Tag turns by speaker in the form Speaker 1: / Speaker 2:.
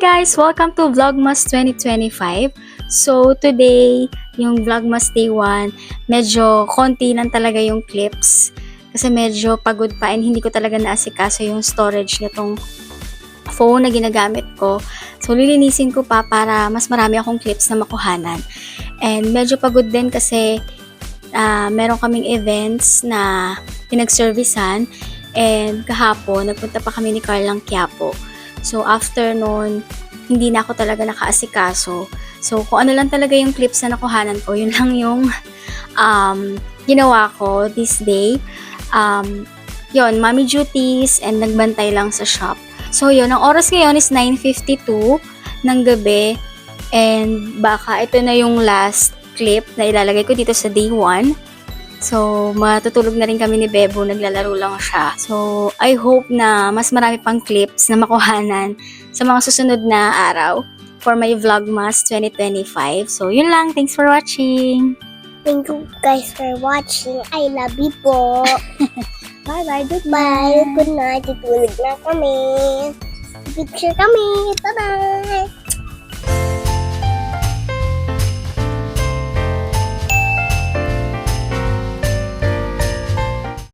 Speaker 1: guys! Welcome to Vlogmas 2025. So today, yung Vlogmas Day 1, medyo konti lang talaga yung clips. Kasi medyo pagod pa and hindi ko talaga naasikaso yung storage nitong phone na ginagamit ko. So lilinisin ko pa para mas marami akong clips na makuhanan. And medyo pagod din kasi meron kaming events na pinag-servicean. And kahapon, nagpunta pa kami ni Carlang Quiapo. So, after nun, hindi na ako talaga nakaasikaso. So, kung ano lang talaga yung clips na nakuhanan ko, yun lang yung ginawa ko this day. Yun, mommy duties and nagbantay lang sa shop. So, yun, ang oras ngayon is 9:52 ng gabi. And baka ito na yung last clip na ilalagay ko dito sa day 1. So, matutulog na rin kami ni Bebo, naglalaro lang siya. So, I hope na mas marami pang clips na makuhanan sa mga susunod na araw for my Vlogmas 2025. So, yun lang. Thanks for watching!
Speaker 2: Thank you guys for watching. I love you po.
Speaker 1: Bye-bye.
Speaker 2: Bye. Good night. Tutulog na kami. Picture kami. Bye-bye.